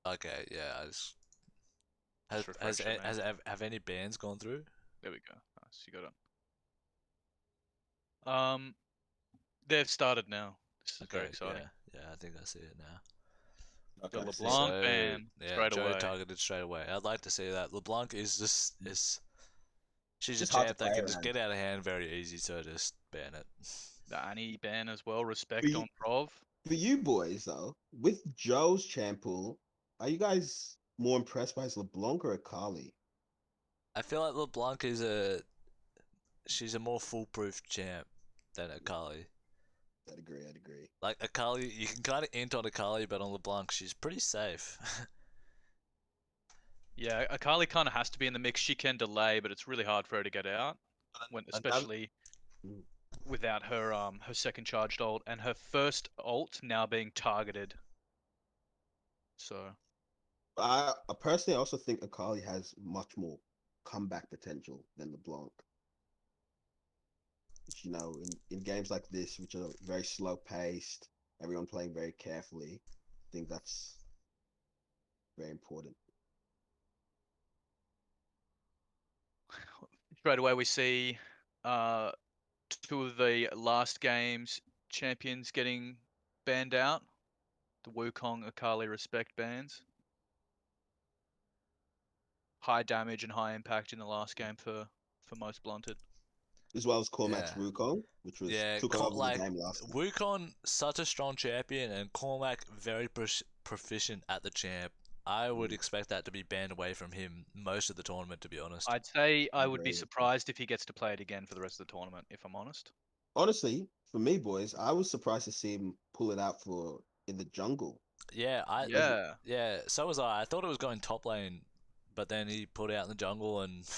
Okay, yeah. I just Just refresh it, mate. have any bands gone through? There we go. Nice, you got it. They've started now. This is very Okay, exciting. yeah, yeah. I think I see it now. The Okay, see. LeBlanc So ban yeah, straight Joe away. targeted straight away. I'd like to see that. LeBlanc is just is she's a Just hard to champ that play can just around. get out of hand very easy, so just ban it. The Annie ban as well. For Respect you, on Prov. for you boys though, with Joe's champ pool, are you guys more impressed by his LeBlanc or Akali? I feel like LeBlanc is she's a more foolproof champ than Akali. I'd agree. I'd agree. Like Akali, you can kind of int on Akali, but on LeBlanc, she's pretty safe. Yeah, Akali kind of has to be in the mix. She can delay, but it's really hard for her to get out, when Another, especially mm. without her second charged ult and her first ult now being targeted. So I personally also think Akali has much more comeback potential than LeBlanc. Which, in games like this, which are very slow paced, everyone playing very carefully, I think that's very important. straight away we see uh, two of the last game's champions getting banned out. The Wukong Akali respect bans. High damage and high impact in the last game for most blunted. As well as Cormac's Yeah, Wukong, which was yeah. took over the Like game last time. Wukong, such a strong champion, and Cormac very proficient at the champ. I would Mm, expect that to be banned away from him most of the tournament, to be honest. I'd say I would be agree. surprised if he gets to play it again for the rest of the tournament, if I'm honest. Honestly, for me, boys, I was surprised to see him pull it out for in the jungle. Yeah, As Yeah, yeah. So was I. I thought it was going top lane, but then he put it out in the jungle and and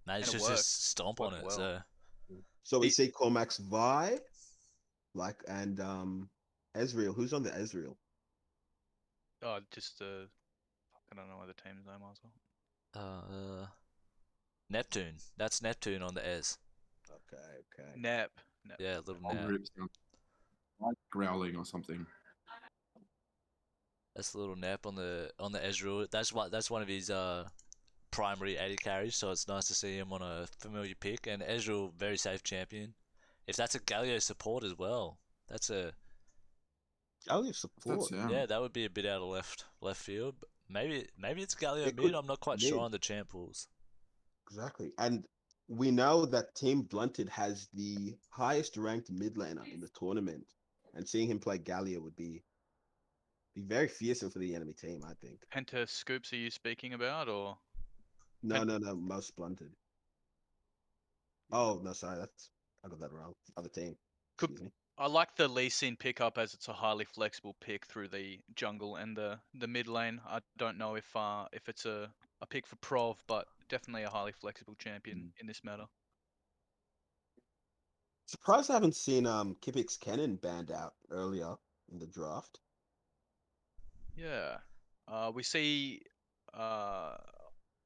managed it to worked. just stomp on Worked it. well. So so we He, see Cormac's Vi, like and Ezreal. Who's on the Ezreal? just I don't know what the team's name was. uh, Neptune. That's Neptune on the Ez. Okay, okay. Nep. Nep. Yeah, little On nap. rip sound like growling or something. That's a little nap on the Ezreal. That's one of his primary AD carries, so it's nice to see him on a familiar pick. And Ezreal, very safe champion. If that's a Galio support as well, that's a Galio What's that support. sound? yeah, that would be a bit out of left field. But maybe it's Galio It mid. could I'm not quite sure mid. on the champ pools. Exactly. And we know that Team Blunted has the highest ranked mid laner in the tournament. And seeing him play Gallia would be very fearsome for the enemy team, I think. Penta Scoops are you speaking about, or No, no, no, most Blunted. Oh, no, sorry, I got that wrong. Other team. could Excuse me. I like the Lee Sin pickup as it's a highly flexible pick through the jungle and the mid lane. I don't know if it's a pick for Prov, but definitely a highly flexible champion in this meta. Surprised I haven't seen Kipix Cannon banned out earlier in the draft. Yeah. We see uh,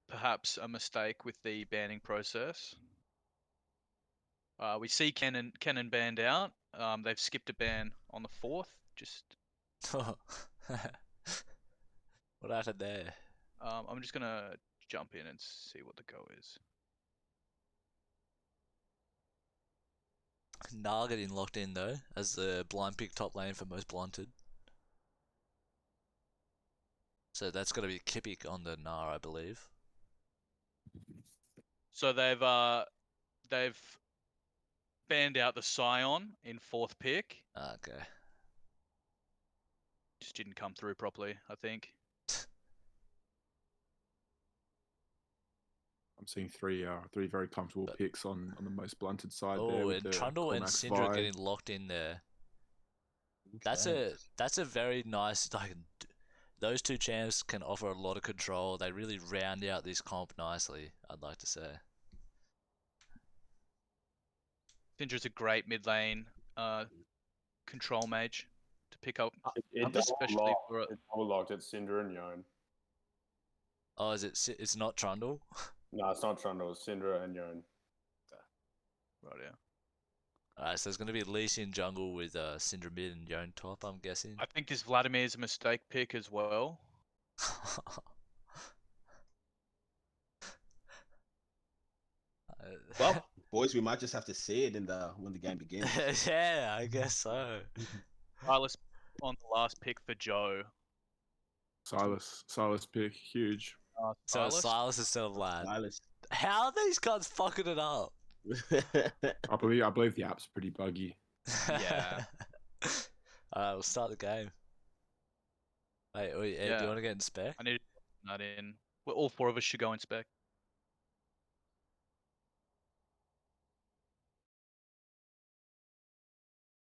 perhaps a mistake with the banning process. We see Cannon banned out. They've skipped a ban on the 4th. Just What happened there? I'm just gonna jump in and see what the go is. Nar getting locked in though as the blind pick top lane for most blunted. So that's got to be Kipik on the Nar, I believe. So they've banned out the Scion in 4th pick. Okay. Just didn't come through properly, I think. I'm seeing three very comfortable But picks on the most blunted side there oh, with and the Trundle and Cormac's Syndra Vi. getting locked in there. Okay. That's a very nice like. Those two champs can offer a lot of control. They really round out this comp nicely, I'd like to say. Syndra's a great mid lane control mage to pick up, It especially for it's double locked. It's Cinder and Yone. Oh, is it? It's not Trundle. No, it's not Trundle. It's Cinder and Yone. right. Yeah, Alright, so there's gonna be Lee Sin jungle with Syndra mid and Yone top. I'm guessing. I think this Vladimir's a mistake pick as well. Well, boys, we might just have to see it in the when the game begins. Yeah, I guess so. Silas on the last pick for Joe. Silas pick, huge. So Silas? Silas instead of Lad. Silas. How are these guys fucking it up? I believe the app's pretty buggy. Yeah. Alright, we'll start the game. Wait, Ed, do Yeah. you want to get in spec? I need to put that in. Well, all four of us should go in spec.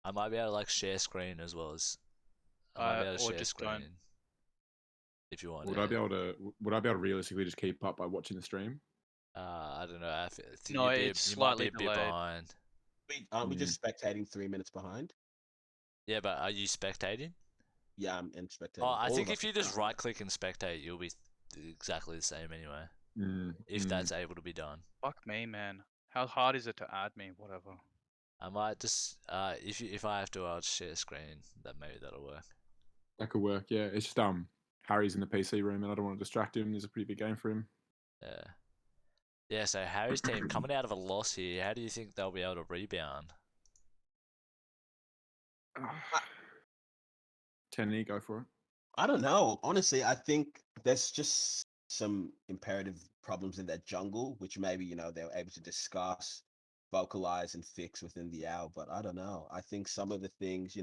I might be able to like share screen as well as I might be able to Or share just screen don't. if you want. Would I be able to realistically just keep up by watching the stream? I don't know. I think No, you'd be, it's you might be slightly a bit delayed. behind. Aren't we just spectating 3 minutes behind? Yeah, but are you spectating? Yeah, I'm in spectating. Oh, I All think of if us you are just behind. right click and spectate, you'll be exactly the same anyway. If that's able to be done. Fuck me, man. How hard is it to add me? Whatever. I might just if I have to, I'll just share screen. Maybe that'll work. That could work. Yeah, it's just Harry's in the PC room, and I don't want to distract him. There's a pretty big game for him. Yeah. Yeah. So Harry's team coming out of a loss here. How do you think they'll be able to rebound? Tenny, go for it. I don't know. Honestly, I think there's just some imperative problems in that jungle, which maybe, they're able to discuss, vocalize, and fix within the hour. But I don't know. I think some of the things,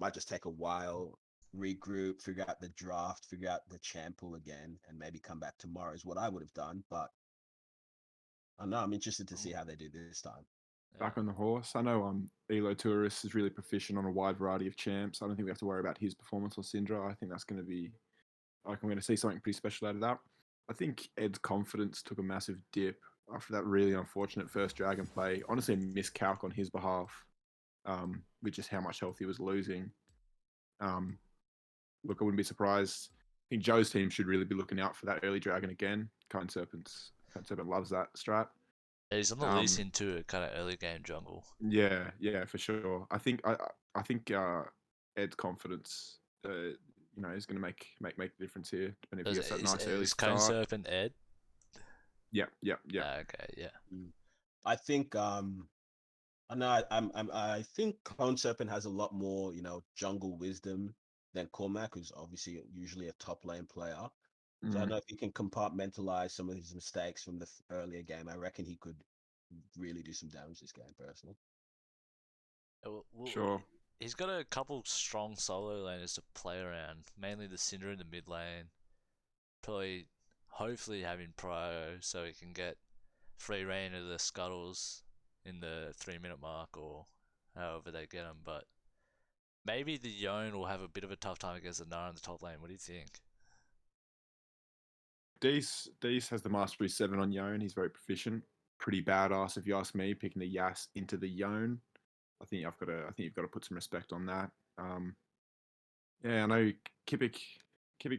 might just take a while, regroup, figure out the draft, figure out the champ pool again, and maybe come back tomorrow is what I would have done. But I don't know. I'm interested to see how they do this time. Back on the horse. I know Elo Tourist is really proficient on a wide variety of champs. I don't think we have to worry about his performance or Syndra. I think that's going to be, I'm going to see something pretty special out of that. I think Ed's confidence took a massive dip after that really unfortunate first Dragon play. Honestly, a miscalc on his behalf, with just how much health he was losing. Look, I wouldn't be surprised. I think Joe's team should really be looking out for that early Dragon again. Kind Serpent loves that strat. Yeah, he's on the Lee Sin too, kind of early game jungle. Yeah, for sure. I think Ed's confidence, is going to make the difference here. Depending if he gets that nice early Cone start. Serpent Ed? Yeah. Okay, yeah. I think I think Cone Serpent has a lot more, jungle wisdom than Cormac, who's obviously usually a top lane player. So I don't know if he can compartmentalize some of his mistakes from the earlier game. I reckon he could really do some damage this game, personally. Sure. He's got a couple strong solo laners to play around, mainly the Cinder in the mid lane. Probably, hopefully having Prio so he can get free reign of the scuttles in the 3-minute mark or however they get them. But maybe the Yone will have a bit of a tough time against the Nara in the top lane. What do you think? Dees has the Mastery 7 on Yone. He's very proficient. Pretty badass if you ask me, picking the Yas into the Yone. I think you've got to put some respect on that. Yeah, I know Kipik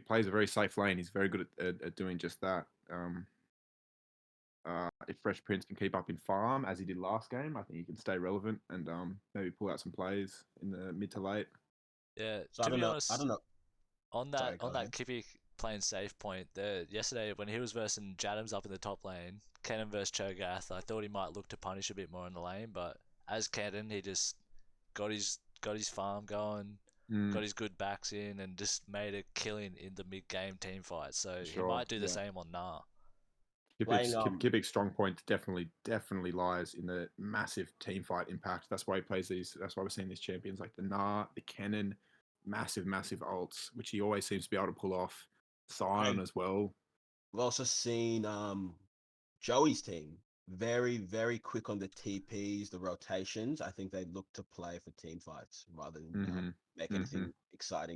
plays a very safe lane. He's very good at doing just that. If Fresh Prince can keep up in farm as he did last game, I think he can stay relevant and maybe pull out some plays in the mid to late. Yeah, So to be honest, I don't know. On that Sorry, go ahead. Kipik playing safe point, yesterday when he was versing Jadams up in the top lane, Kennen versus Cho'Gath, I thought he might look to punish a bit more in the lane, but as Kennen, he just got his farm going, got his good backs in, and just made a killing in the mid game team fight. So he might do the same on Nah. Kipik's strong point definitely lies in the massive team fight impact. That's why he plays these. That's why we're seeing these champions like the Nah, the Kennen, massive ults, which he always seems to be able to pull off. Sion as well. We've also seen Joey's team very, very quick on the TPs, the rotations. I think they look to play for team fights rather than make anything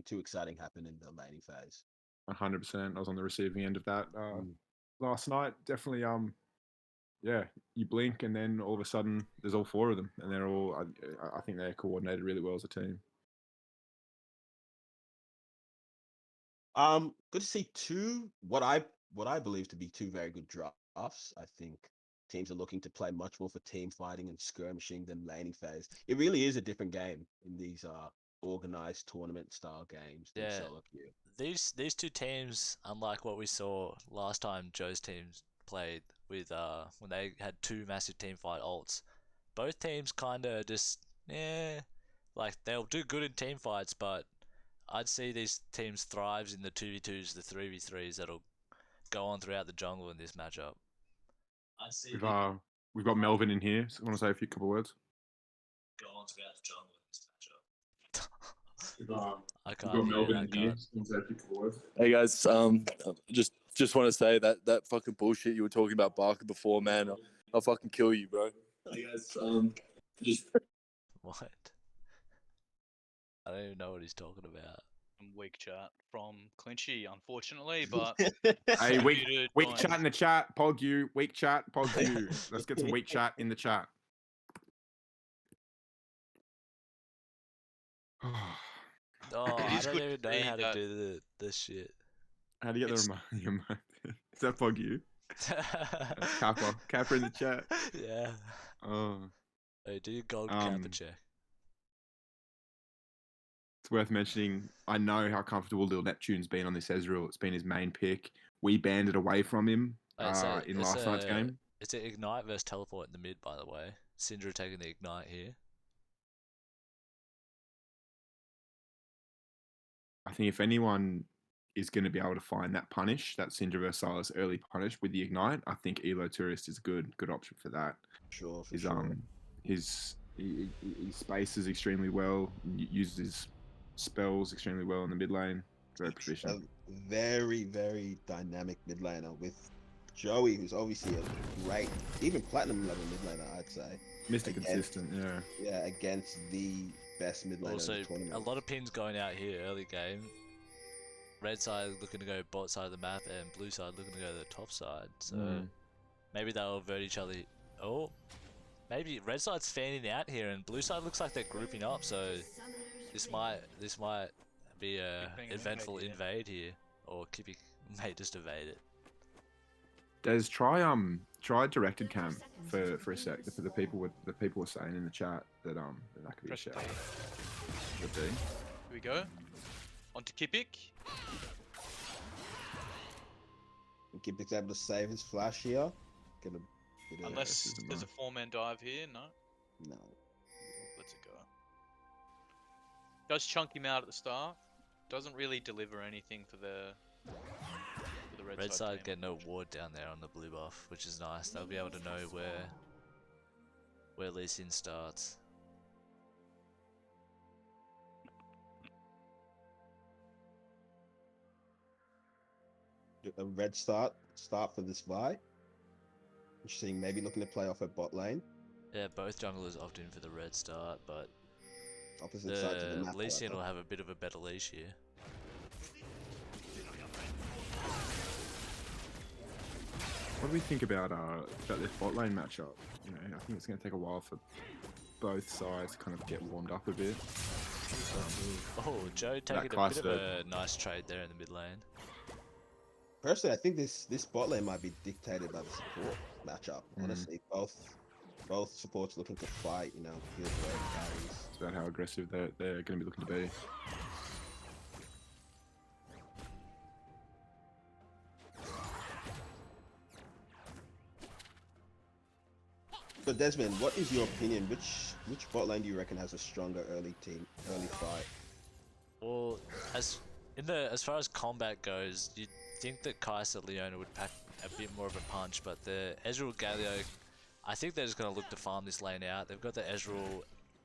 too exciting happen in the laning phase. 100%. I was on the receiving end of that last night. Definitely. Yeah, you blink and then all of a sudden there's all four of them, and they're all. I think they're coordinated really well as a team. Good to see what I believe to be two very good drafts. I think teams are looking to play much more for team fighting and skirmishing than laning phase. It really is a different game in these organized tournament style games than Yeah. solo queue. These two teams, unlike what we saw last time Joe's teams played with when they had two massive team fight ults, both teams kinda just like they'll do good in team fights, but I'd see these teams thrives in the 2v2s, the 3v3s that'll go on throughout the jungle in this matchup. We've got Melvin in here. So I want to say a few couple words. Go on throughout the jungle in this matchup. I We've can't got hear Melvin that, in here. can't. So I want to say a few couple words. Hey guys, just want to say that fucking bullshit you were talking about Barker before, man. I'll fucking kill you, bro. Hey guys, just What? I don't even know what he's talking about. Weak chat from Clinchy, unfortunately, but Hey, weak Muted, chat in the chat. Pog you. Weak chat. Pog you. Let's get some weak chat in the chat. Oh, It I is don't good even to know see how to that- do this shit. How do you get the remote? Is that Pog you? That's Kappa. Kappa in the chat. Yeah. Oh. Hey, do your gold Kappa check. It's worth mentioning, I know how comfortable Lil Neptune's been on this Ezreal. It's been his main pick. We banned it away from him in last night's game. It's an Ignite versus Teleport in the mid, by the way. Syndra taking the Ignite here. I think if anyone is going to be able to find that punish, that Syndra versus Sylas early punish with the Ignite, I think Elo Tourist is a good option for that. Sure, for His sure. he spaces extremely well, uses his spells extremely well in the mid lane. Very proficient. A very, very dynamic mid laner with Joey, who's obviously a great, even platinum level mid laner, I'd say. Mr. Against- Consistent, yeah. Yeah, against the best mid laner Also, in the tournament. a lot of pins going out here early game. Red side looking to go bot side of the map, and blue side looking to go to the top side. So maybe they'll avert each other. Oh, maybe red side's fanning out here, and blue side looks like they're grouping up. So this might be a Being an eventful invade, invade here, or Kippy may just evade it. Des, try directed cam for a sec. For the people were saying in the chat that that could be a Press shout. D. Could be. Here we go. On to Kipik. Gibbick's able to save his flash here. Get a bit of Unless this is there's a nice. 4-man dive here, no. no. Let's it go. Does chunk him out at the start. Doesn't really deliver anything for the Red side team. getting a ward down there on the blue buff, which is nice. They'll be able to know where Lee Sin starts. A red start for this Vi. Interesting, maybe looking to play off a bot lane. Yeah, both junglers opt in for the red start, but Opposite sides of the map. Lee Sin however. will have a bit of a better leash here. What do we think about this bot lane matchup? You know, I think it's going to take a while for both sides to kind of get warmed up a bit. Oh, Joe taking a bit class of a nice trade there in the mid lane. Personally, I think this bot lane might be dictated by the support matchup. Honestly, both supports looking to fight. You know, kill the carries. It's about how aggressive they're going to be looking to be. So Desmond, what is your opinion? Which bot lane do you reckon has a stronger early fight? Well, as far as combat goes, you'd think that Kai'Sa Leona would pack a bit more of a punch, but the Ezreal Galio, I think they're just going to look to farm this lane out. They've got the Ezreal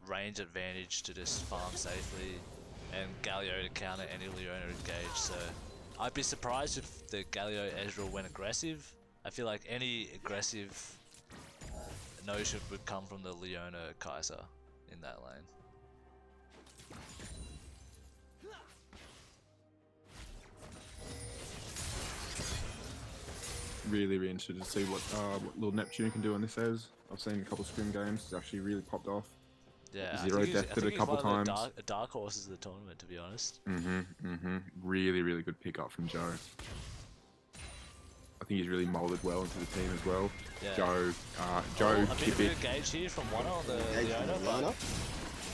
range advantage to just farm safely, and Galio to counter any Leona engage. So I'd be surprised if the Galio Ezreal went aggressive. I feel like any aggressive notion would come from the Leona Kai'Sa in that lane. Really interested to see what Lil Neptune can do on this as. I've seen a couple scrim games. It's actually really popped off. Yeah, Zero death to it a couple times. Dark horses of the tournament, to be honest. Really good pickup from Joe. I think he's really molded well into the team as well. Yeah. Joe, A bit of Kipik. engage here from one on the Engage from Leona, Leona.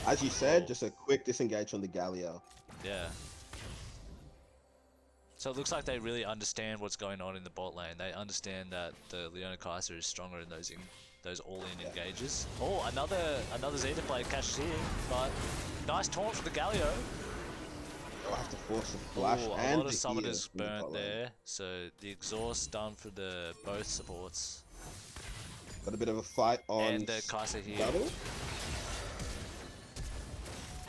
but As you said, Oh. just a quick disengage on the Galio. Yeah. So it looks like they really understand what's going on in the bot lane. They understand that the Leona Kaiser is stronger in those all-in engages. Oh, another Zeta player catches here, but nice taunt for the Galio. They'll have to force a flash Oh, a and lot of the heal summoners from the burnt bot lane. there. So the exhaust done for the both supports. Got a bit of a fight on And the Kaiser here. Scuttle.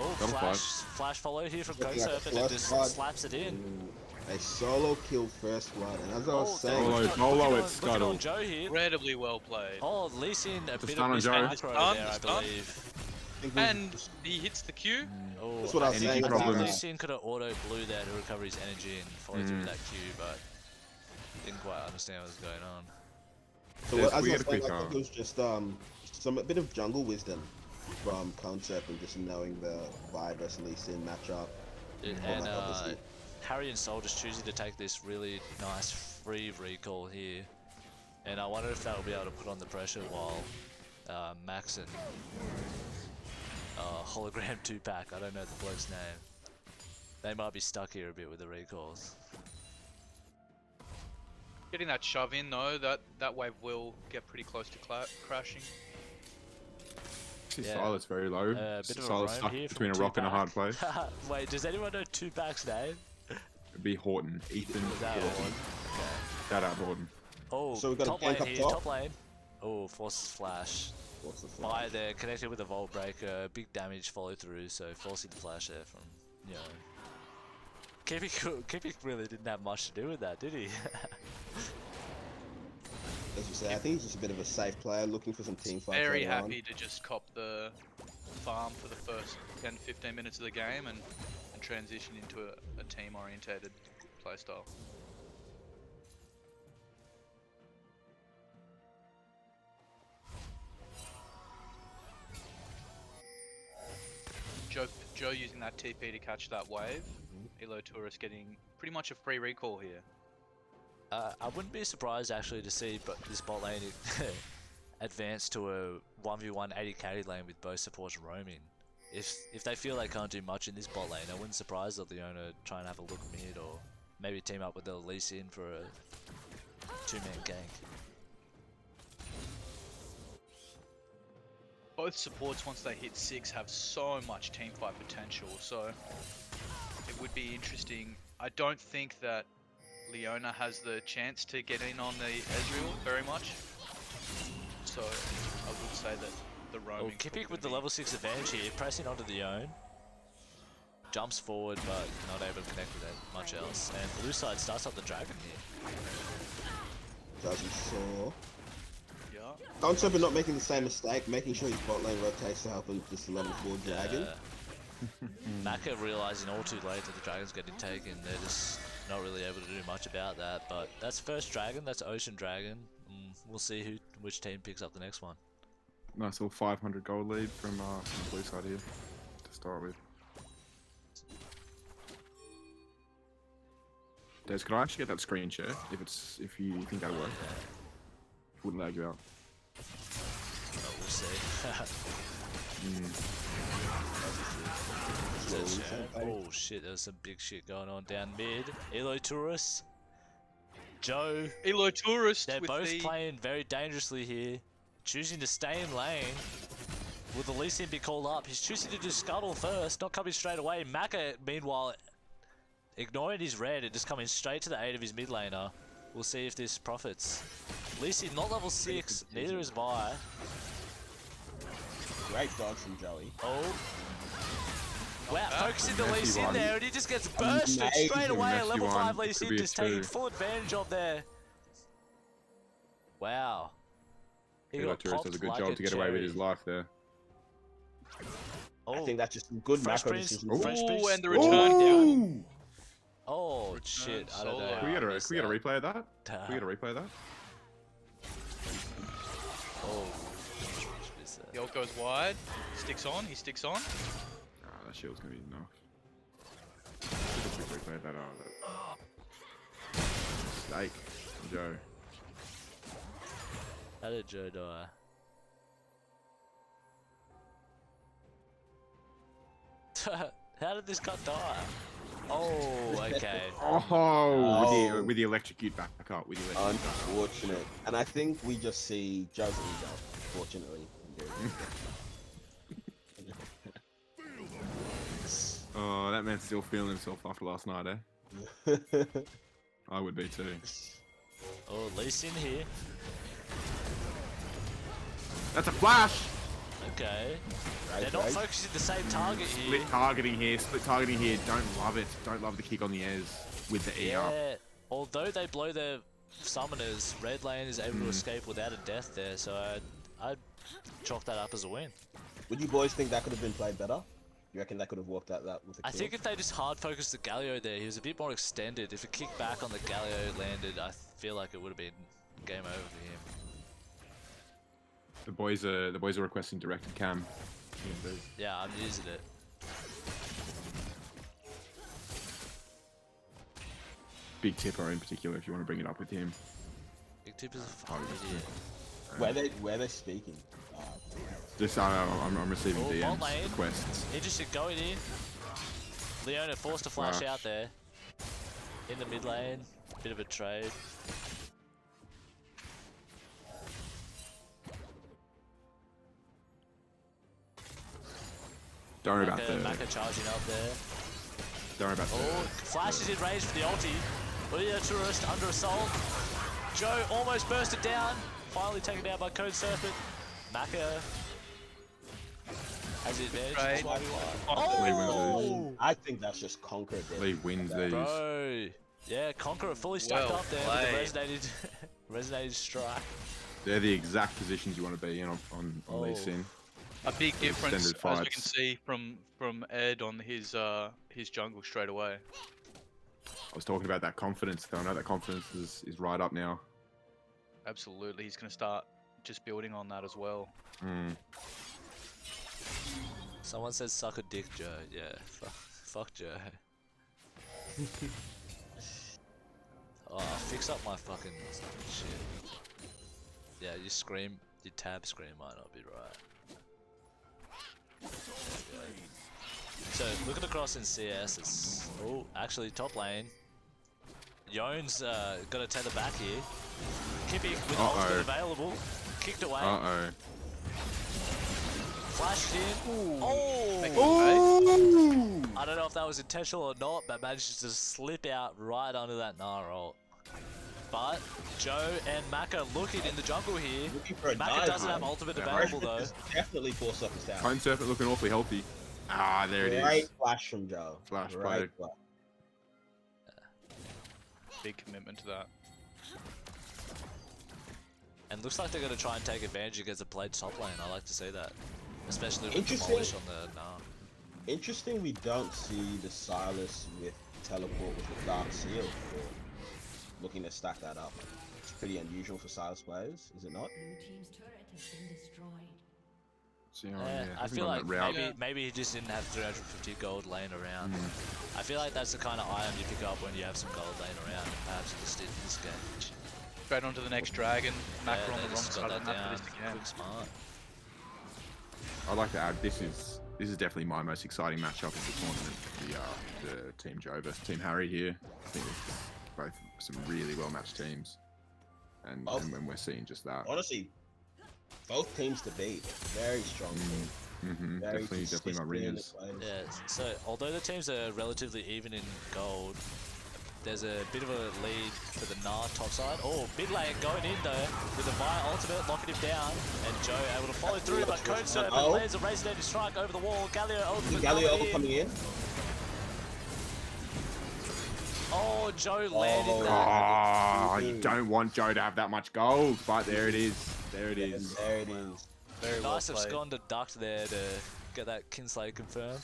Oh, Got a flash follow here from Looking like a Kosa, but then flush just blood. slaps it in. A solo kill first blood, and as I was saying, Solo. look Bolo at at Look Scuttle. on Joe here. Incredibly well played. Oh, Lee Sin a bit stun of on Joe. mismacro Stun, there, I stun. believe. I think we- And he hits the Q. Oh, That's what I was I saying think about Lee that. Sin could have auto blew there to recover his energy and follow through that Q, but didn't quite understand what was going on. So There's as I was weird saying, quick I think it was just a bit of jungle wisdom from Concept and just knowing the Vi versus Lee Sin matchup. And obviously. Harry and Soul just choosing to take this really nice free recall here. And I wonder if they'll be able to put on the pressure while Max and Hologram 2-pack, I don't know the bloke's name. They might be stuck here a bit with the recalls. Getting that shove in though, that wave will get pretty close to crashing. Yeah. Silas very low. Bit of a Silas roam stuck here from between a rock and a hard 2-pack. place. Wait, does anyone know 2-pack's name? It'd be Horton. Ethan. Was that Horton. one? Okay. Shout out Horton. Oh, So we've got a top lane gank up here, top. top lane. Oh, forces flash. What's the Fire there, connected with a Volt Breaker, big damage follow through, so forcing the flash there from, you know. Kipik really didn't have much to do with that, did he? As you say, I think he's just a bit of a safe player looking for some team fights. Very later on. happy to just cop the farm for the first 10-15 minutes of the game and transition into a team-orientated playstyle. Joe using that TP to catch that wave. Elo Tourist getting pretty much a free recall here. I wouldn't be surprised actually to see this bot lane advance to a 1v1 AD carry lane with both supports roaming. If they feel they can't do much in this bot lane, I wouldn't surprise that Leona try and have a look mid or maybe team up with the Lee Sin for a 2-man gank. Both supports, once they hit 6, have so much teamfight potential, so it would be interesting. I don't think that Leona has the chance to get in on the Ezreal very much, so I would say that the roaming... Oh, Kipik with the level 6 advantage here, pressing onto the own. Jumps forward, but not able to connect with it much else. And blue side starts up the dragon here. Doesn't saw. Yeah. Concept not making the same mistake, making sure his bot lane rotates to help him just level 4 dragon. Maka realizing all too late that the dragon's getting taken. They're just not really able to do much about that. But that's first dragon, that's Ocean Dragon. We'll see which team picks up the next one. Nice little 500 gold lead from the blue side here to start with. Des, can I actually get that screen share if you think that'll work? Wouldn't lag you out. But we'll see. Oh shit, there's some big shit going on down mid. Elo Tourist, Joe. Elo Tourist They're with both the... playing very dangerously here. Choosing to stay in lane. Will the Lee Sin be called up? He's choosing to do Scuttle first, not coming straight away. Maka, meanwhile, ignoring his red and just coming straight to the aid of his mid laner. We'll see if this profits. Lee Sin not level 6, neither is Vi. Great dodge from Joey. Oh. Wow, focusing the Lee Messy Sin one. there, and he just gets bursted straight Amazing away. messy Level 5 one. Lee It Sin could be a just taking 2. full advantage of there. Wow. He Elo got Tourist popped does a good like job to get away with his cherry. life there. Oh, I think that's just good Fresh macro Prince. decisions. Fresh Ooh, Prince. and the return down. Oh, Return shit, I don't know. solo. how Can we I get missed a that. replay of that? Can we get a replay of that? Oh, missed that. The ult goes wide, sticks on, he sticks on. Ah, that shield's gonna be enough. Should have replayed that. Steak, Joe. How did Joe die? How did this cut die? Oh, okay. Oh, with the electrocute back up. With the electrocute back up. Unfortunate. And I think we just see Joe's ego, fortunately. Oh, that man's still feeling himself after last night, eh? I would be too. Oh, Lee Sin here. That's a flash! Okay. Right, They're not right. focusing the same target here. Split targeting here, split targeting here. Don't love it. Don't love the kick on the airs with the E up. Yeah. Although they blow their summoners, red lane is able to escape without a death there, so I'd chalk that up as a win. Would you boys think that could have been played better? You reckon that could have worked out that with a kill? I think if they just hard focused the Galio there, he was a bit more extended. If a kick back on the Galio landed, I feel like it would have been game over for him. The boys are requesting directed cam. Yeah, I'm using it. Big tipper in particular, if you want to bring it up with him. Big Tip is a fucking idiot. Where they speaking? Just I'm receiving Oh, bot lane. DMs requests. Interesting going in. Leona forced to flash out there. In the mid lane. Bit of a trade. Don't worry about the. Maka charging up there. Don't worry about Oh, Flash is in range for the ulti. Lydia Tourist under assault. Joe almost bursted down. Finally taken down by Code Serpent. Maka has the advantage. Right. Lee wins I think that's just conquered. these. Lee wins these. Bro. Yeah, Conqueror fully stacked Well up there with the resonated strike. They're the exact positions you want to be in on Lee Sin. A big difference, as extended we can fights. see from Ed on his jungle straight away. I was talking about that confidence, though. I know that confidence is right up now. Absolutely, he's going to start just building on that as well. Mm. Someone says suck a dick, Joe. Yeah, fuck Joe. Oh, fix up my fucking shit. Yeah, your tab screen might not be right. So, looking across in CS, it's... Oh, actually, top lane. Yone's got to tether back here. Kipping with ultimate available. Kicked away. Flashed in. Oh! I don't know if that was intentional or not, but managed to slip out right under that Nara ult. But Joe and Maka looking in the jungle here. Looking for a Maka dive, doesn't man. have ultimate available though. Definitely force up his down. Cone Serpent looking awfully healthy. Ah, there it Great is. flash from Joe. Flash Great play. flash. Big commitment to that. And looks like they're going to try and take advantage against the played top lane. I like to see that. Especially with Interesting. Demolish on the Nah. Interesting we don't see the Silas with teleport with the Dark Seal for looking to stack that up. It's pretty unusual for Silas players, is it not? Blue team's turret has been destroyed. So, I feel like maybe he just didn't have 350 gold laying around. I feel like that's the kind of item you pick up when you have some gold laying around. Perhaps he just did in this game. Straight onto the next dragon. Maka on they the wrong just side got of the that map down. for this again. Quick smart. I'd like to add this is definitely my most exciting matchup of the tournament. The Team Joe versus Team Harry here. I think it's both some really well matched teams, and when we're seeing just that. Honestly, both teams to beat. Very strong. Very Definitely my ringers. Yeah, so although the teams are relatively even in gold, there's a bit of a lead for the Gnar top side. Oh, mid lane going in though, with the Maya ultimate locking him down, and Joe able to follow through, but Code Serpent lands a resonating strike over the wall. Galio ultimate Coming in. Oh, Joe landed that. Oh, you don't want Joe to have that much gold, but there it is. There it is. There it is. Very well Nice of played. Scon to duck there to get that Kinsley confirmed.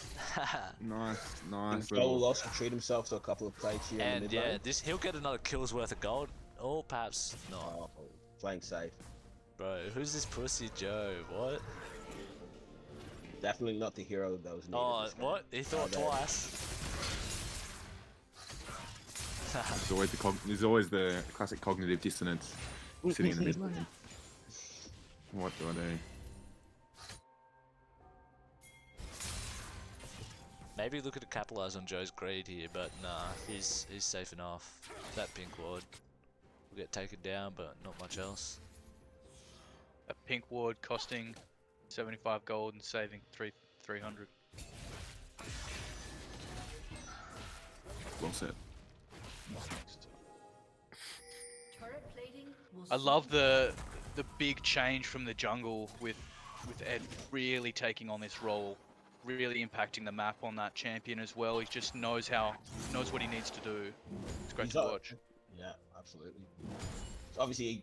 Nice. Joe will also treat himself to a couple of plates here in the And mid yeah, lane. he'll get another kill's worth of gold. Or perhaps not. Oh, playing safe. Bro, who's this pussy Joe? What? Definitely not the hero that was needed. Oh, this game. what? He thought there. twice. There's always the classic cognitive dissonance sitting in the mid lane. What do I do? Maybe looking to capitalize on Joe's greed here, but nah, he's safe enough. That pink ward will get taken down, but not much else. A pink ward costing 75 gold and saving 300. Well said. Turret plating will I love soon the big change from the jungle with Ed really taking on this role, really impacting the map on that champion as well. He just knows what he needs to do. It's great to watch. Yeah, absolutely. So obviously,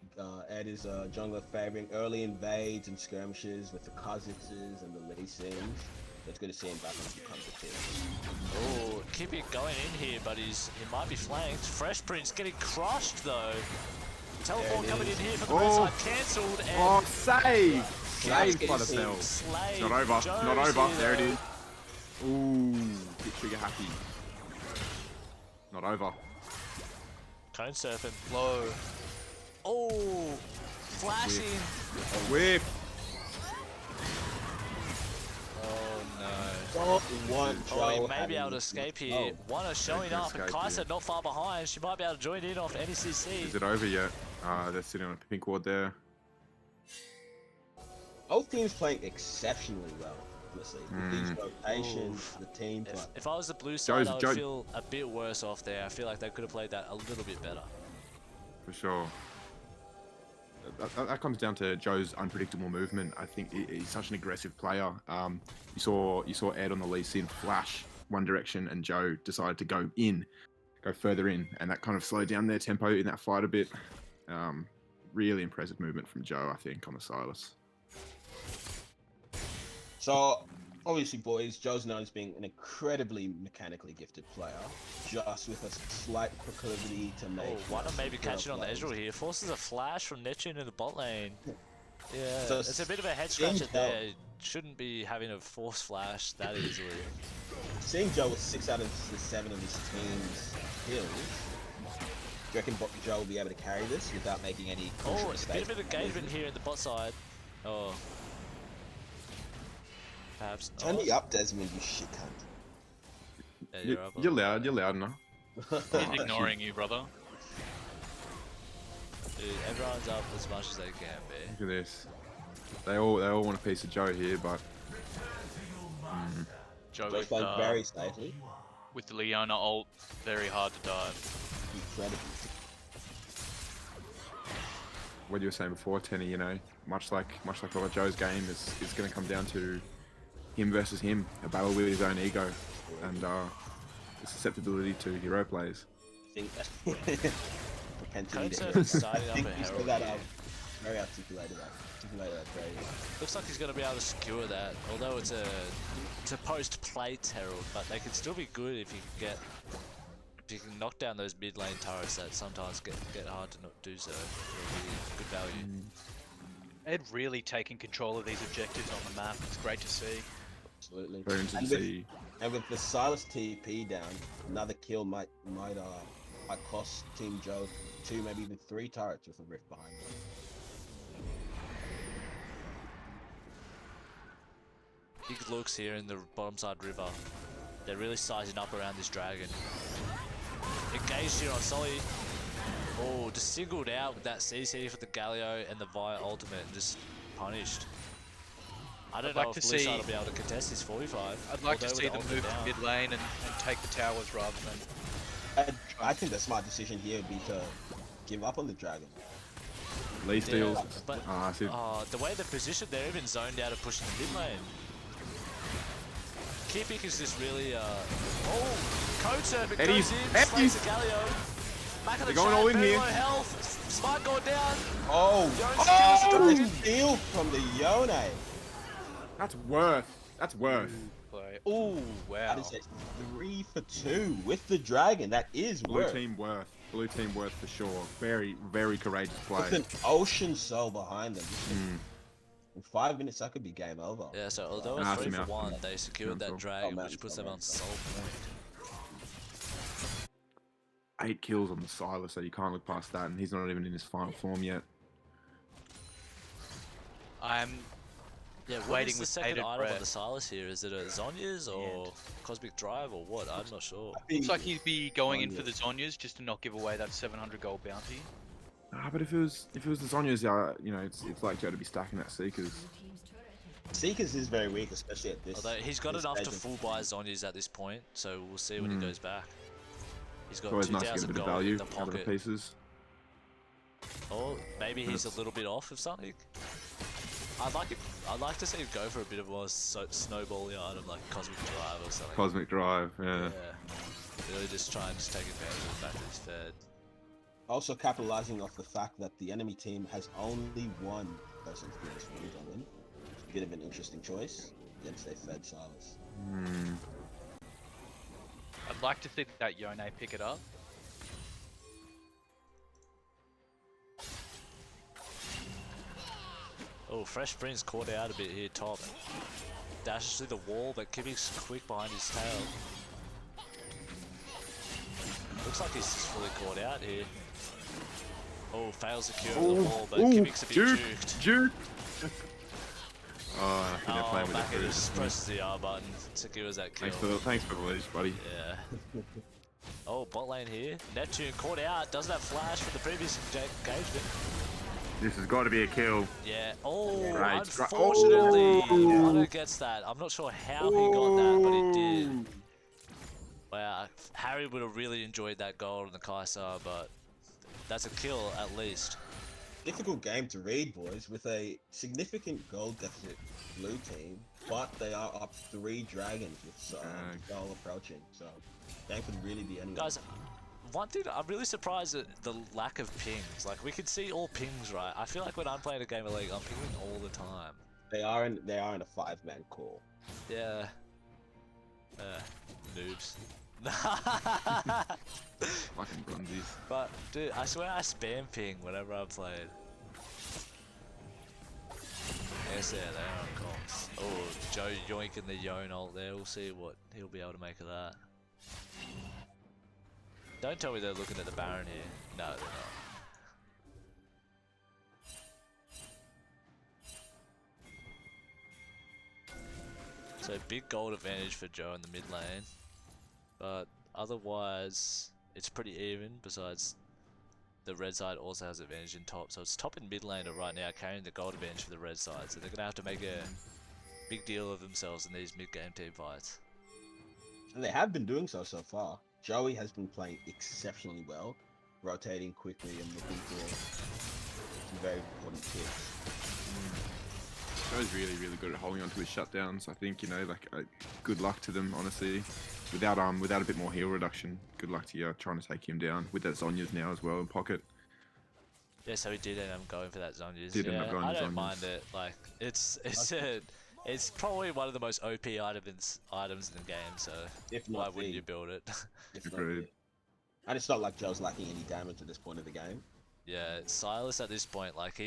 Ed is a jungler favoring early invades and skirmishes with the Kha'Zixes and the Lee Sins. So it's good to see him back on the competition. Oh, keep it going in here, but he might be flanked. Fresh Prince getting crushed though. Teleport coming in here from the red side, cancelled, and Oh, save! Slaves Saved by the getting bell. Slade. Not over. Joe's Not over. here, There it though. is. Ooh, bit trigger happy. Not over. Cone surfing. Low. Oh, flashing. Whip. Oh no. Don't want Oh, he Joe may be able to having- escape here. Oh, One showing can up, and escape Kaiser here. not far behind. She might be able to join in off NECC. Is it over yet? They're sitting on a pink ward there. both teams playing exceptionally well, honestly. With these Mm. rotations, Oof. the team play. If I was the blue side, I would Joe- feel a bit worse off there. I feel like they could have played that a little bit better. For sure. That comes down to Joe's unpredictable movement. I think he's such an aggressive player. You saw Ed on the Lee Sin flash one direction, and Joe decided to go further in, and that kind of slowed down their tempo in that fight a bit. Really impressive movement from Joe, I think, on the Silas. So, obviously, boys, Joe's known as being an incredibly mechanically gifted player, just with a slight proclivity to make. Oh, Wanda maybe hero catching on the plays. Ezreal here. Forces a flash from Neptune in the bot lane. Yeah, So it's a bit of a head seeing scratcher Joe- there. Shouldn't be having a force flash that easily. Seeing Joe with 6 out of the 7 of his team's kills, do you reckon Joe will be able to carry this without making any crucial Oh, a bit mistakes? of an engagement here in the bot side. Oh. Perhaps Turn not. me up, Desmond, you shit cunt. Yeah, You're, up. you're loud. You're loud enough. He's ignoring you, brother. Dude, everyone's up as much as they can be. Look at this. They all want a piece of Joe here, but Joe Joe's playing very safely. with the Leona ult, very hard to dive. Incredible. what you were saying before, Tenny, you know, much like all of Joe's game is going to come down to him versus him, a battle with his own ego and his susceptibility to hero plays. I think propensity to Codesurf hit. starting I up think a you said Herald. that very articulated. Articulated that very well. Looks like he's going to be able to secure that, although it's a post-plate Herald, but they can still be good if you can knock down those mid lane turrets that sometimes get hard to not do so. They're really good value. Ed really taking control of these objectives on the map. It's great to see. Absolutely. Very interesting And to with, see. and with the Silas TP down, another kill might cost Team Joe 2, maybe even 3 turrets with a rift behind them. Big looks here in the bottom side river. They're really sizing up around this dragon. Engaged here on Sully. Oh, just singled out with that CC for the Galio and the Vi ultimate and just punished. I don't I'd know like if to Blue see- Side will be able to contest this 45. I'd like to although see with them the move ultimate to down. mid lane and take the towers rather than. I think the smart decision here would be to give up on the dragon. Lee steals. but I see. the way they're positioned, they're even zoned out of pushing the mid lane. Keepik is just really, Code Serpent Eddie's- goes in, Eddie's- slays the Galio. Back of the They're going chat, all in very here. low health. Smart going down. Oh! Jones kills The steal from the Yone! That's worth. Play. Ooh, wow. That is a 3 for 2 with the dragon. That is Blue worth. team worth. Blue team worth for sure. Very, very courageous play. With an ocean soul behind them. Mm. In 5 minutes, that could be game over. Yeah, so although Nah, it's it's 3 a for mouthful. 1, they secured that Mouthful. dragon, Oh, which puts them on mouthful. soul point. 8 kills on the Silas, so you can't look past that, and he's not even in his final form yet. I'm Yeah, what waiting is the with second bated item on breath. the Silas here? Is it a Zonya's or Cosmic Drive or what? I'm not sure. Looks like he'd be going in for Zonyas. the Zonyas just to not give away that 700 gold bounty. Ah, but if it was the Zonya's, you know, it's like Joe to be stacking that Seekers. Blue team's turret has been Seekers is very weak, especially at this. Although he's got this enough to stage of full the buy game. Zonya's at this point, so we'll see when he goes back. He's It's got always nice to get a 2,000 bit of gold value in the out of the pocket. pieces. Or maybe he's a little bit off of something. I'd like to see him go for a bit of a snowbally item like Cosmic Drive or something. Cosmic Drive, yeah. Really just try and just take advantage of the fact that he's fed. Also capitalizing off the fact that the enemy team has only one person for this one. It's a bit of an interesting choice against their fed Silas. I'd like to see that Yone pick it up. Oh, Fresh Prince caught out a bit here, top. Dashes through the wall, but Kibik's quick behind his tail. Looks like he's just fully caught out here. Oh, fails to cure the wall, but Kibik's a bit juked. Juke! Oh, I think they're playing with Maka the just food. presses the R button, secures that kill. Thanks for the leash, buddy. Yeah. Oh, bot lane here. Neptune caught out, doesn't have flash from the previous engagement. This has got to be a kill. Yeah. Oh, Right. unfortunately, Oh. Mono gets that. I'm not sure how he got that, but he did. Wow, Harry would have really enjoyed that gold on the Kai'Sa, but that's a kill at least. Difficult game to read, boys, with a significant gold deficit blue team, but they are up 3 dragons with Sol approaching, so game could really be anyone. Guys, one thing I'm really surprised at the lack of pings. Like we can see all pings, right? I feel like when I'm playing a game of League, I'm pinging all the time. They are in a 5-man core. Yeah. Noobs. Fucking brunzies. But dude, I swear I spam ping whenever I'm playing. Yes, yeah, they are on comms. Oh, Joe yoinking the Yone ult there. We'll see what he'll be able to make of that. Don't tell me they're looking at the Baron here. No, they're not. So big gold advantage for Joe in the mid lane. But otherwise, it's pretty even, besides the red side also has advantage in top. So it's top and mid laner right now carrying the gold advantage for the red side. So they're going to have to make a big deal of themselves in these mid-game team fights. And they have been doing so far. Joey has been playing exceptionally well, rotating quickly and looking for some very important picks. Joe's really, really good at holding on to his shutdowns. I think, you know, like, good luck to them, honestly. Without a bit more heal reduction, good luck to you trying to take him down. With that Zonya's now as well in pocket. Yeah, so he did end up going for that Zonya's. Did end up going I for don't Zonya's. mind it. Like, it's probably one of the most OP items in the game. So If why not wouldn't the- you build it? if not Agreed. the- And it's not like Joe's lacking any damage at this point of the game. Yeah, Silas at this point, like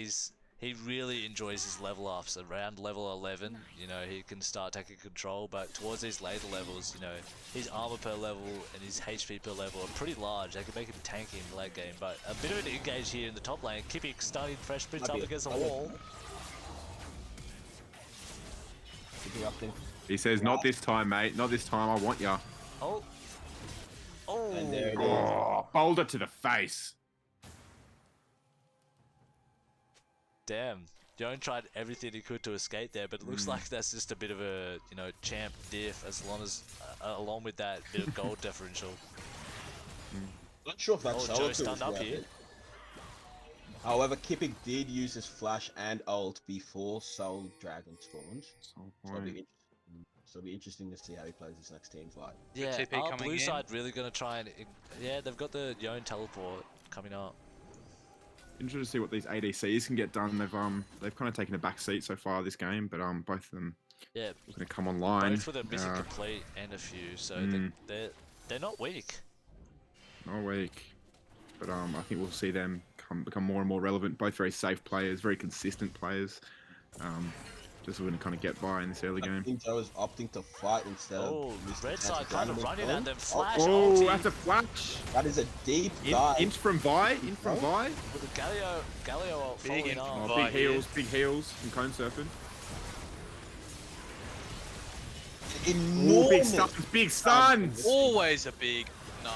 he really enjoys his level ups. Around level 11, you know, he can start taking control, but towards these later levels, you know, his armor per level and his HP per level are pretty large. They can make him tanky in the late game, but a bit of an engage here in the top lane. Kipik starting Fresh Prince up against the wall. Picking up things. He says, not this time, mate. Not this time. I want ya. Oh. Oh. And there it is. Oh, boulder to the face. Damn. Yone tried everything he could to escape there, but it looks like that's just a bit of a, you know, champ diff along with that bit of gold differential. Not sure if that's Oh, solo Joe kill stunned was up worth here. it. However, Kipik did use his flash and ult before Soul Dragon spawns. So it'll be interesting to see how he plays this next team fight. Yeah, TP our coming blue in. side really gonna try and... Yeah, they've got the Yone teleport coming up. Interested to see what these ADCs can get done. They've kind of taken a back seat so far this game, but both of them Yeah, are going to come online. both with a missing complete and a few, so they're not weak. Not weak, but I think we'll see them become more and more relevant. Both very safe players, very consistent players. Just going to kind of get by in this early I game. think Joe is opting to fight instead Oh, of red side kind of running at at them. Flash Oh, ulti. that's a flash! That is a deep dive. In from Vi, in from Vi. With the Galio ult Big following in up. from Oh, Vi big here. heals from cone surfing. enormous. Big stuns. Always a big gnarl.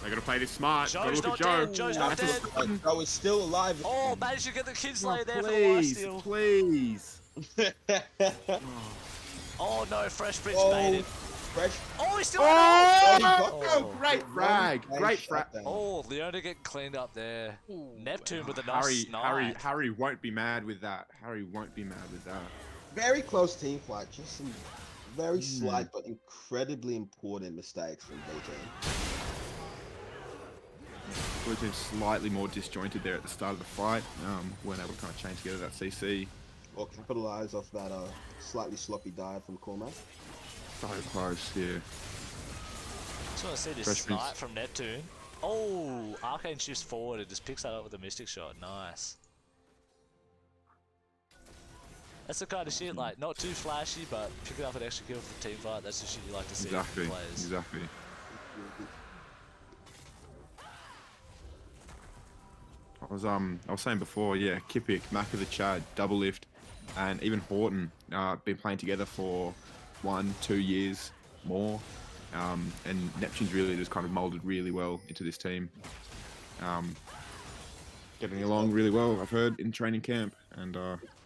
They gotta play this smart. Joe's gotta look not at Joe. dead. Joe's not That's a dead. stun. Joe is still alive. Oh, managed to get the Kinsley Oh, there for the life please, steal. please. Oh no, fresh bridge Oh, baited. fresh. Oh, he's still Oh, Oh. great frag. Great frag. Oh, Leona getting cleaned up there. Ooh. Neptune with a nice snipe. Harry won't be mad with that. Harry won't be mad with that. Very close team fight. Just some very slight but incredibly important mistakes from BT. Blue team slightly more disjointed there at the start of the fight. Weren't able to kind of chain together that CC. Or capitalize off that slightly sloppy dive from Cormac. So close, yeah. Just want to see this Fresh snipe Prince. from Neptune. Oh, Arcane shifts forward and just picks that up with a Mystic Shot. Nice. That's the kind of shit, like, not too flashy, but picking up an extra kill for the team fight, that's the shit you like to see Exactly. from players. Exactly. I was saying before, yeah, Kipik, Mac of the Chad, Double Lift, and even Horton been playing together for 1-2 years more, and Neptune's really just kind of molded really well into this team. Getting along really well, I've heard, in training camp, and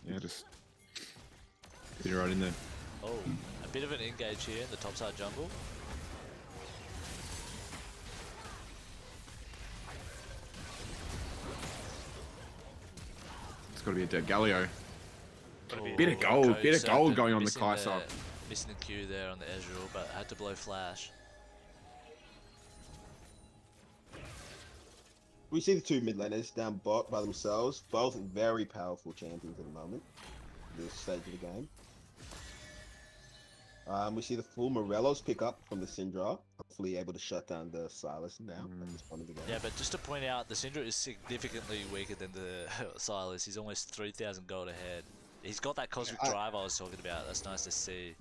yeah, just fitting right in there. Oh, a bit of an engage here in the topside jungle. It's got to be a dead Galio. Oh, Bit of gold, Coach bit of gold Serpent going on the missing Kai'Sa. Missing the Q there on the Ezreal, but had to blow flash. We see the two mid laners down bot by themselves, both very powerful champions at the moment, this stage of the game. We see the full Morello's pick up from the Syndra, hopefully able to shut down the Silas now at this point of the game. Yeah, but just to point out, the Syndra is significantly weaker than the Silas. He's almost 3,000 gold ahead. He's got that cosmic drive I was talking about. That's nice to see.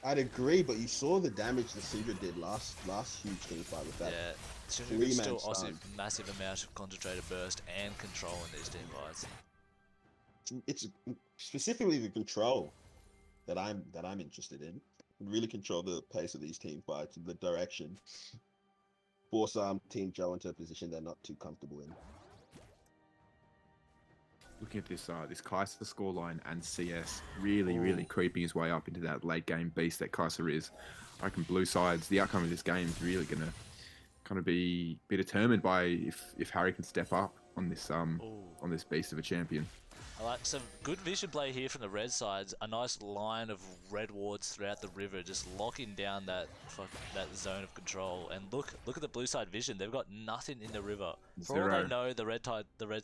I'd agree, but you saw the damage the Syndra did last huge team fight with that. Yeah, Syndra can three-man still stun. also massive amount of concentrated burst and control in these team fights. It's specifically the control that I'm interested in. Really control the pace of these team fights and the direction. Force Team Joe into a position they're not too comfortable in. Looking at this this Kai'Sa scoreline and CS really creeping his way up into that late game beast that Kai'Sa is. I reckon blue sides, the outcome of this game is really gonna kind of be determined by if Harry can step up on this beast of a champion. I like some good vision play here from the red sides. A nice line of red wards throughout the river, just locking down that zone of control. And look at the blue side vision. They've got nothing in the river. For all they know, the red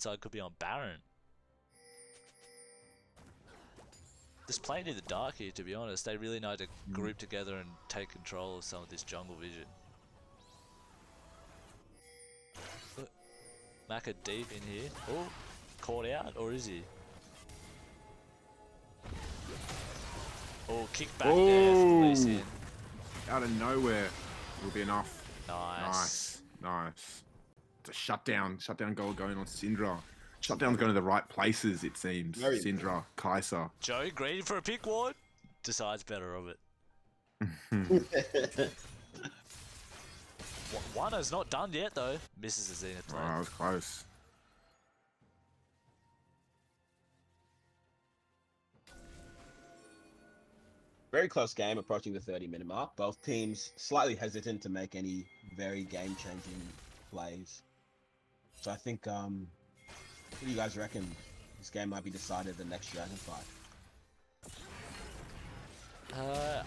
side could be on Baron. Just playing in the dark here, to be honest. They really know to group together and take control of some of this jungle vision. Look, Maka deep in here. Oh, caught out, or is he? Oh, kick back there from Lee Sin. Out of nowhere will be enough. Nice. Nice. It's a shutdown goal going on Syndra. Shutdown's going to the right places, it seems. Very Syndra, Kai'Sa. Joe, greedy for a pick ward? Decides better of it. Wana's not done yet, though. Misses the Zenith play. Oh, that was close. Very close game, approaching the 30-minute mark. Both teams slightly hesitant to make any very game-changing plays. So I think, what do you guys reckon? This game might be decided the next Dragon fight.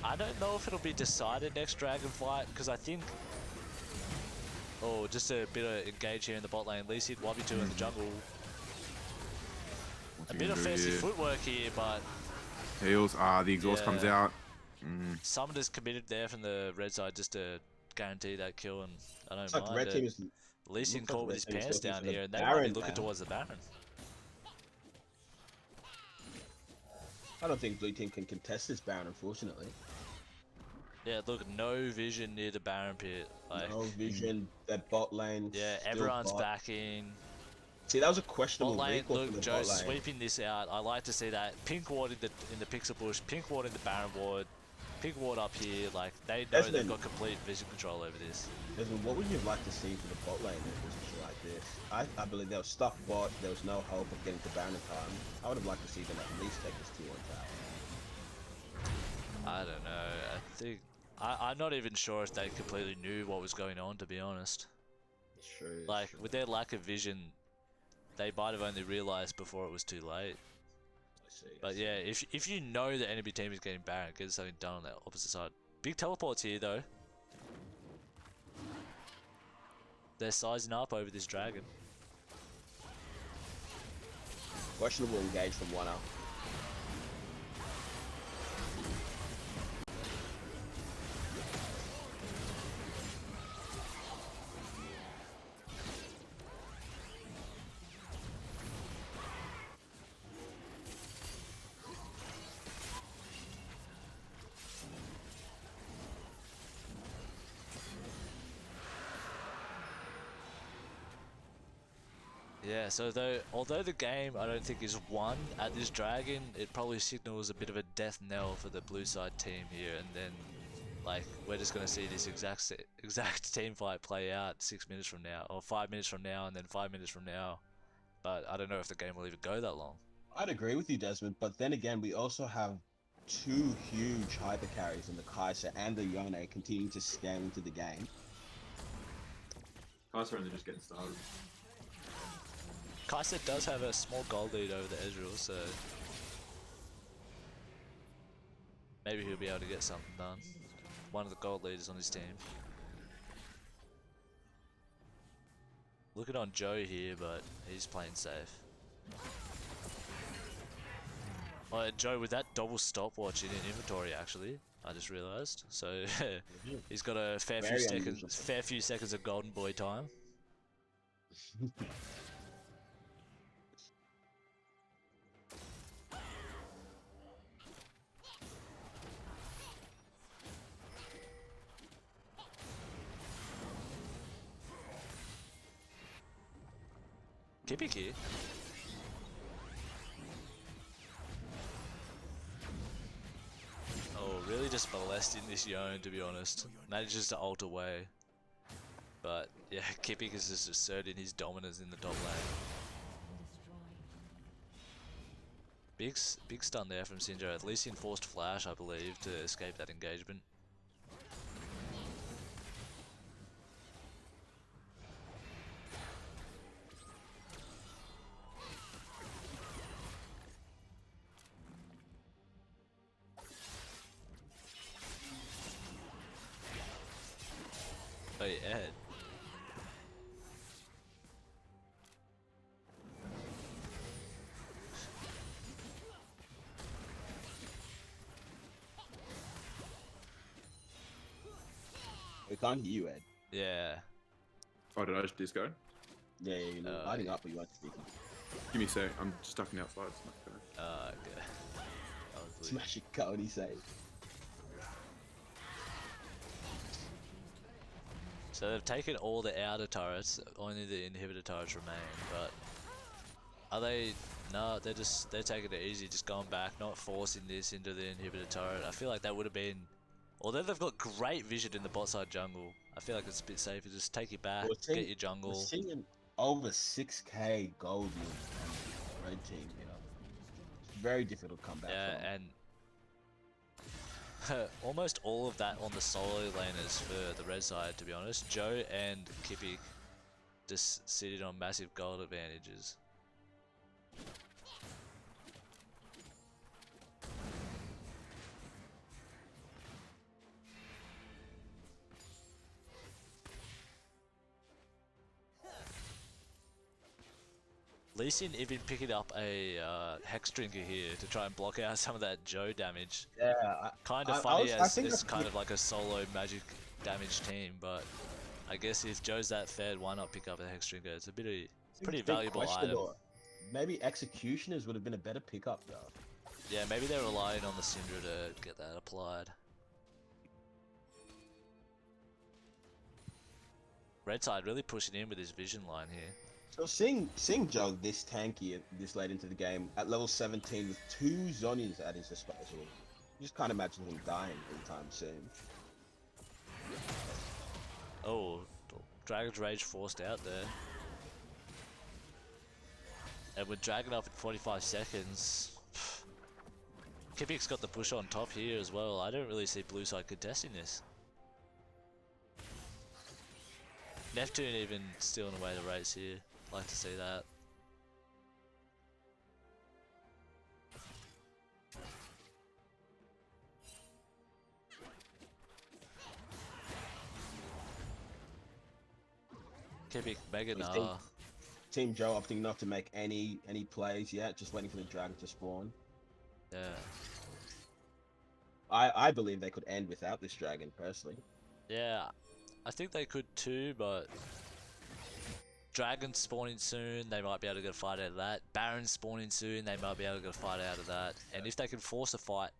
I don't know if it'll be decided next Dragon fight, because I think... Oh, just a bit of engage here in the bot lane. Lee Sin 1v2 in the jungle. What's A he bit gonna of do fancy here? footwork here, but Heals. The exhaust comes Yeah. out. Summoner's committed there from the red side just to guarantee that kill, and I don't Looks like the mind red it. team is... Lee Sin looks like caught the with his red team is pants looking down for the here, and they might be Baron looking now. towards the Baron. I don't think Blue Team can contest this Baron, unfortunately. Yeah, look, no vision near the Baron pit. Like, No vision, that bot lane. yeah, still everyone's bot. backing. See, that was a Bot questionable lane, recall from look, the Joe's bot lane. sweeping this out. I like to see that. Pink ward in the pixel bush, pink ward in the Baron ward, pick ward up here. Like they know they've Desmond. got complete vision control over this. Desmond, what would you like to see for the bot lane in a position like this? I believe they were stuck bot. There was no hope of getting to Baron in time. I would have liked to see them at least take this tier 1 tower. I don't know. I think I'm not even sure if they completely knew what was going on. To be honest, It's true. it's like true. with their lack of vision, they might have only realized before it was too late. I see, I But see. yeah, if you know the enemy team is getting Baron, get something done on the opposite side. Big teleports here though. They're sizing up over this dragon. Questionable engage from 1-0. Yeah, so although the game I don't think is won at this dragon, it probably signals a bit of a death knell for the blue side team here, and then like we're just gonna see this exact team fight play out 6 minutes from now, or 5 minutes from now, and then 5 minutes from now. But I don't know if the game will even go that long. I'd agree with you, Desmond, but then again, we also have two huge hyper carries in the Kai'Sa and the Yone continuing to scale into the game. Kai'Sa only just getting started. Kai'Sa does have a small gold lead over the Ezreal, so maybe he'll be able to get something done. One of the gold leaders on his team. Looking on Joe here, but he's playing safe. Oh, Joe with that double stopwatch in inventory actually, I just realised. So he's got a fair few seconds of golden boy time. Keeping here. Oh, really just molesting this Yone, to be honest. Manages to ult away. But yeah, Kippik is just asserting his dominance in the top lane. Big stun there from Syndra. At least he enforced flash, I believe, to escape that engagement. Oh yeah. We can't hear you, Ed. Yeah. Oh, did I just disco? Yeah, you're lighting up, but you weren't speaking. Give me a sec. I'm stuck outside. It's not good. Okay. Hopefully. Smash it, Cody save. So they've taken all the outer turrets, only the inhibitor turrets remain, but are they? No, they're taking it easy, just going back, not forcing this into the inhibitor turret. I feel like that would have been, although they've got great vision in the bot side jungle, I feel like it's a bit safer, just take it back, get your jungle. We're seeing over 6k gold in red team, you know. It's very difficult to come back Yeah, from. and almost all of that on the solo laners for the red side, to be honest. Joe and Kippy just sitting on massive gold advantages. Lee Sin even picking up a Hex Drinker here to try and block out some of that Joe damage. Yeah, Kind of funny as it's kind of like a solo magic damage team, but I guess if Joe's that fed, why not pick up a Hex Drinker? It's a pretty valuable item. Maybe Executioners would have been a better pickup though. Yeah, maybe they're relying on the Syndra to get that applied. Red side really pushing in with his vision line here. So seeing Jug this tanky this late into the game at level 17 with 2 Zhonya's at his disposal, You just can't imagine him dying anytime soon. Oh, Dragon's Rage forced out there. And with Dragon up in 45 seconds, Kipik's got the push on top here as well. I don't really see blue side contesting this. Neptune even stealing away the race here. Like to see that. Kipik mega What do you nah. think? Team Joe opting not to make any plays yet, just waiting for the dragon to spawn. Yeah. I believe they could end without this dragon personally. Yeah, I think they could too, but Dragon spawning soon, they might be able to get a fight out of that. Baron spawning soon, they might be able to get a fight out of that. And if they can force a fight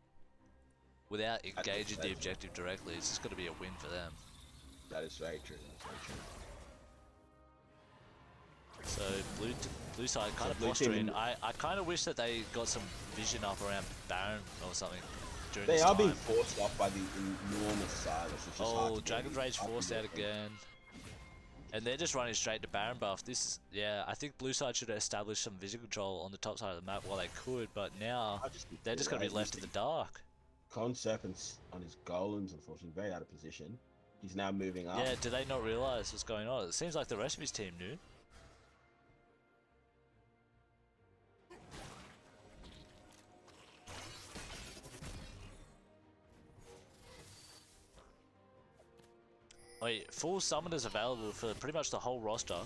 without engaging the objective directly, it's just going to be a win for them. That is very true. That's very true. So blue side kind of blue posturing. team- I kind of wish that they got some vision up around Baron or something during They this are time. being forced off by the enormous silence. It's just hard Oh, to get Dragon's Rage up forced and out get them. again. And they're just running straight to Baron buff. Yeah, I think blue side should have established some vision control on the top side of the map while they could, but now they're just going to be left in the dark. Con Serpent's on his golems, unfortunately, very out of position. He's now moving up. Yeah, do they not realise what's going on? It seems like the rest of his team knew. Wait, full summoners available for pretty much the whole roster.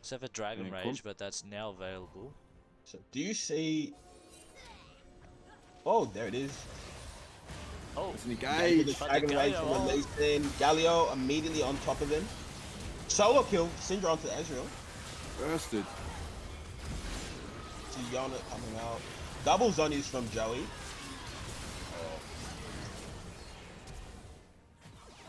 Except for Dragon Yeah, Rage, but that's now available. So, do you see? Oh, there it is. Oh, It's an The engage. But Dragon the Rage Galio- from released in. Galio immediately on top of him. Solo kill. Syndra onto Ezreal. Bursted. See Yana coming out. Double zonies from Joey.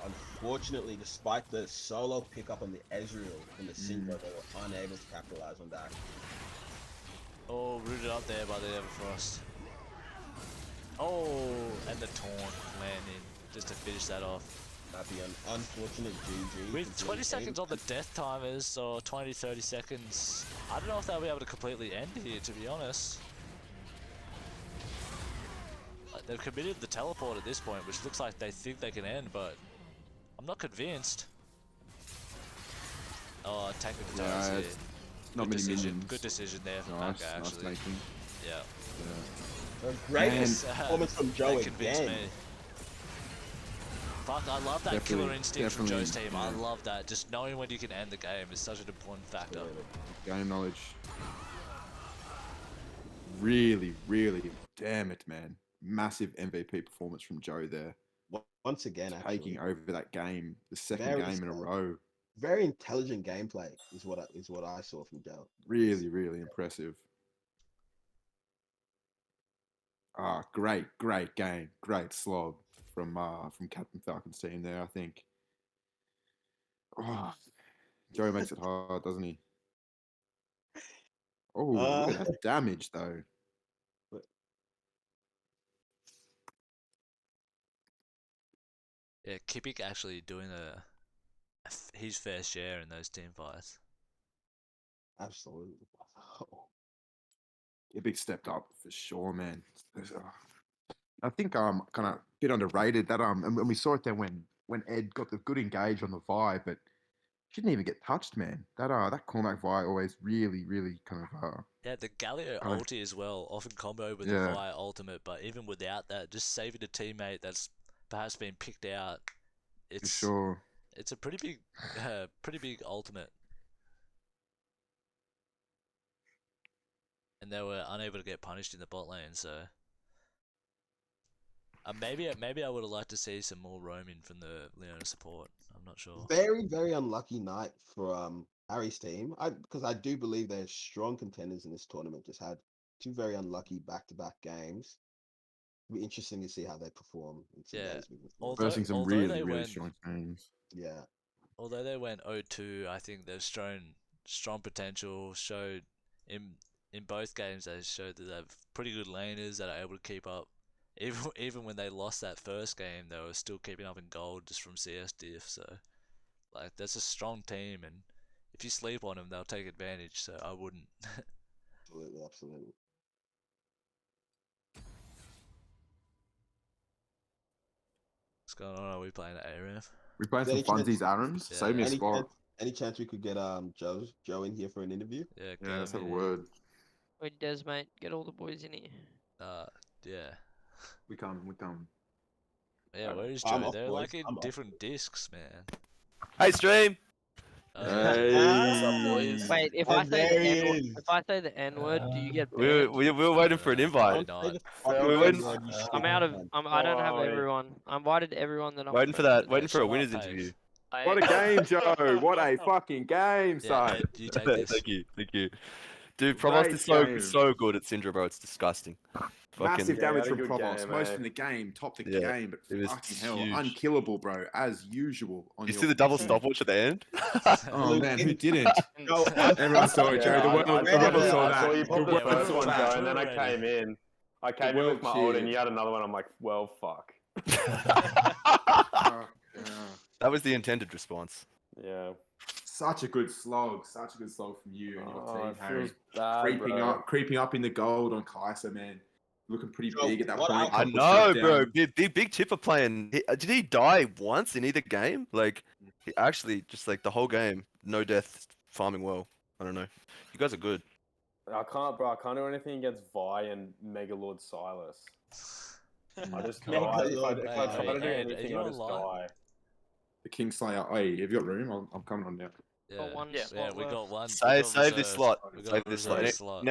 Unfortunately, despite the solo pickup on the Ezreal from the Syndra, they were unable to capitalize on that. Oh, rooted up there by the Everfrost. Oh, and the taunt landing just to finish that off. That'd be an unfortunate GG. With 20 seconds on the death timers, or 20-30 seconds, I don't know if they'll be able to completely end here, to be honest. Like, they've committed the teleport at this point, which looks like they think they can end, but I'm not convinced. Oh, taking the towers Yeah, here. it's not Good many decision. minions. Good decision there from Nice, Baka, nice actually. making. Yeah. Yeah. A great Man. performance from Joe That convinced again. me. Fuck, I love that Definitely- killer instinct from definitely, Joe's team. I yeah. love that. Just knowing when you can end the game is such an important factor. Game knowledge. Really, really, damn it, man. Massive MVP performance from Joe there. Once again, actually, Taking over that game, the second Very game in a smart. row. very intelligent gameplay is what I saw from Joe. Really, really impressive. Ah, great game. Great slob from Captain Falcon's team there, I think. Oh, Joe makes it hard, doesn't he? Oh, look at that damage though. Yeah, Kipik actually doing his fair share in those team fights. Absolutely. A big stepped up for sure, man. I think kind of bit underrated that and we saw it then when Ed got the good engage on the Vi, but she didn't even get touched, man. That Cormac Vi always really kind of Yeah, the Galio I- ulti as well, often combo with Yeah. the Vi ultimate, but even without that, just saving a teammate that's perhaps been picked out, for it's sure. it's a pretty big ultimate. And they were unable to get punished in the bot lane, so maybe I would have liked to see some more roaming from the Leona support. I'm not sure. Very unlucky night for Harry's team. Because I do believe they're strong contenders in this tournament. Just had two very unlucky back-to-back games. It'll be interesting to see how they perform in some Yeah, days moving forward. Versing some although really they really went- strong teams. Yeah. although they went 0-2, I think they've shown strong potential. Showed in both games they showed that they've pretty good laners that are able to keep up. Even when they lost that first game, they were still keeping up in gold just from CS diff. So like that's a strong team, and if you sleep on them, they'll take advantage. So I wouldn't. Absolutely, absolutely. What's going on? Are we playing at ARAM? We playing Is some there any funsies, Arams. Yeah. Save me a Any spot. any chance we could get Joe in here for an interview? Yeah, Yeah, let's have a in word. Wait, Des, mate, get all the boys in here. Yeah. We come. Yeah, where is I'm Joe? off, They're boys. like in I'm off. different discs, man. Hey, stream. Hey. Wait, if And I say there the he N word, is. if I say the N word, do you get We banned? were waiting for an invite. Probably Say not. the fucking We're waiting- word, you I'm stupid out of. cunt. I don't have Wait. everyone. I invited everyone that I'm. Waiting for friends that. with. Waiting for a shut up, winners Paves. interview. What a game, Joe! What a fucking game, Yeah, son. Ed, you take this. Thank you. Dude, Great Provost is game. so good at Syndra, bro. It's disgusting. Massive Yeah, damage had a from good Provost. game, Most eh? in the game, top the Yeah, game, but it was fucking hell, huge. unkillable, bro, as usual. On You your see the double PC. stopwatch at the end? Oh man, who didn't? No, Everyone saw it, Joe. The world, I the read world it. saw I that. saw you The put the world first saw one, that. Joe, and then I came in. I came in with my world old, and cheered. you had another one. I'm like, well, fuck. Yeah. That was the intended response. Yeah. Such a good slog from you and your Oh, team, it Harry. feels bad, Creeping up in the gold on Kaiser, man. Looking pretty Joe, big at that what point. I outcome? know, bro. Big Chipper playing. Did he die once in either game? Like, he actually just like the whole game, no death, farming well. I don't know. You guys are good. I can't, bro. I can't do anything against Vi and Megalord Silas. I just die. Megalord, If I mate. try to do Ed, are anything, you I just online? die. The Kingslayer. Hey, have you got room? I'm coming on now. Yeah, Got one yeah, slot we left. got one. we Save got this reserved. slot. We got Save a this slot. reserved slot. Next